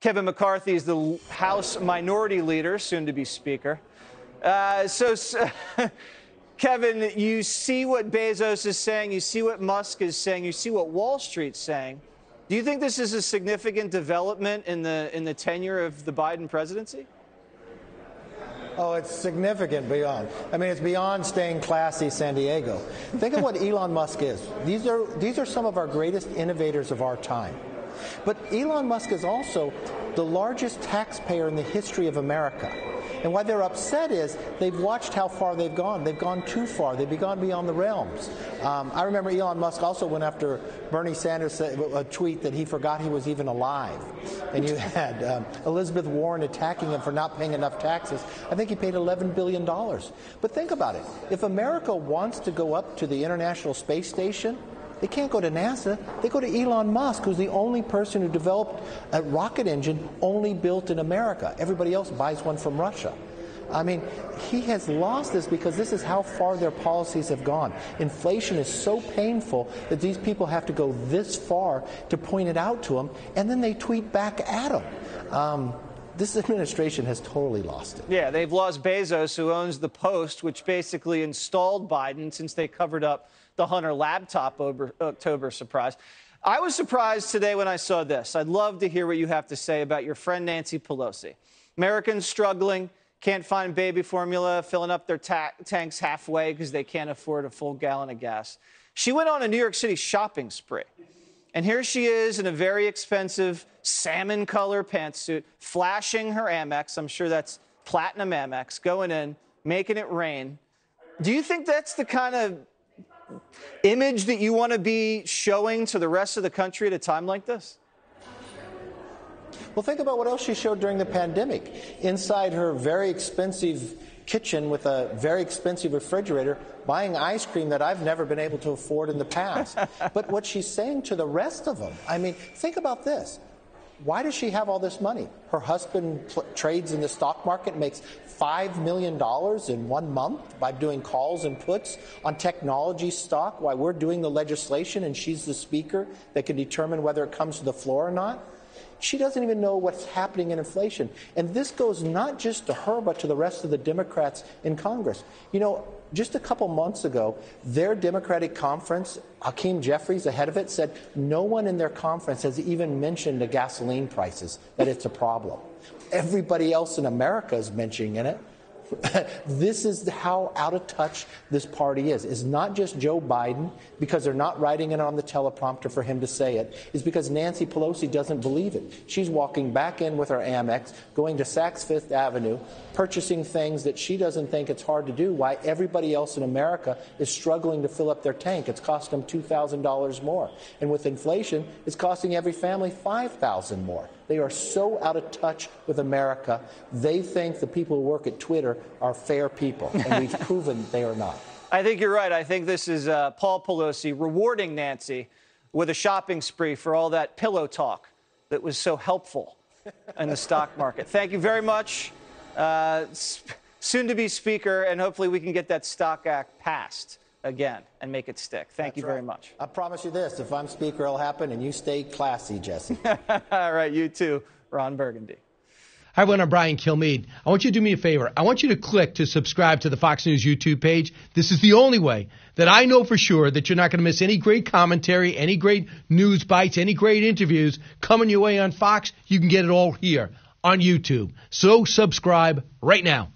Kevin McCarthy is the House Minority Leader, soon to be Speaker. Kevin, you see what Bezos is saying, you see what Musk is saying, you see what Wall Street's saying. Do you think this is a significant development in the tenure of the Biden presidency? Oh, it's significant beyond. I mean, it's beyond staying classy San Diego. Think of what Elon Musk is. These are some of our greatest innovators of our time. But Elon Musk is also the largest taxpayer in the history of America. And why they're upset is they've watched how far they've gone. They've gone too far. They've gone beyond the realms. I remember Elon Musk also went after Bernie Sanders, a tweet that he forgot he was even alive. And you had Elizabeth Warren attacking him for not paying enough taxes. I think he paid $11 billion. But think about it. If America wants to go up to the International Space Station, they can't go to NASA. They go to Elon Musk, who's the only person who developed a rocket engine only built in America. Everybody else buys one from Russia. I mean, he has lost this because this is how far their policies have gone. Inflation is so painful that these people have to go this far to point it out to them, and then they tweet back at them. This administration has totally lost it. Yeah, they've lost Bezos, who owns the Post, which basically installed Biden since they covered up the Hunter laptop October surprise. I was surprised today when I saw this. I'd love to hear what you have to say about your friend Nancy Pelosi. Americans struggling, can't find baby formula, filling up their tanks halfway because they can't afford a full gallon of gas. She went on a New York City shopping spree. And here she is in a very expensive salmon color pantsuit, flashing her Amex. I'm sure that's platinum Amex, going in, making it rain. Do you think that's the kind of image that you want to be showing to the rest of the country at a time like this? Well, think about what else she showed during the pandemic. Inside her very expensive kitchen with a very expensive refrigerator, buying ice cream that I've never been able to afford in the past. But what she's saying to the rest of them, I mean, think about this. Why does she have all this money? Her husband trades in the stock market, makes $5 million in 1 month by doing calls and puts on technology stock while we're doing the legislation and she's the speaker that can determine whether it comes to the floor or not. She doesn't even know what's happening in inflation. And this goes not just to her, but to the rest of the Democrats in Congress. You know, just a couple months ago, their Democratic conference, Hakeem Jeffries, the head of it, said no one in their conference has even mentioned the gasoline prices, that it's a problem. Everybody else in America is mentioning it. This is how out of touch this party is. It's not just Joe Biden because they're not writing it on the teleprompter for him to say it. It's because Nancy Pelosi doesn't believe it. She's walking back in with her Amex, going to Saks Fifth Avenue, purchasing things that she doesn't think it's hard to do, why everybody else in America is struggling to fill up their tank. It's costing them $2,000 more. And with inflation, it's costing every family $5,000 more. They are so out of touch with America. They think the people who work at Twitter are fair people, and we've proven they are not. I think you're right. I think this is Paul Pelosi rewarding Nancy with a shopping spree for all that pillow talk that was so helpful in the stock market. Thank you very much. Soon to be Speaker, and hopefully we can get that Stock Act passed again and make it stick. Thank you very much. I promise you this, if I'm Speaker, it'll happen, and you stay classy, Jesse. All right, you too, Ron Burgundy. Hi, everyone. I'm Brian Kilmeade. I want you to do me a favor. I want you to click to subscribe to the Fox News YouTube page. This is the only way that I know for sure that you're not going to miss any great commentary, any great news bites, any great interviews coming your way on Fox. You can get it all here on YouTube. So subscribe right now.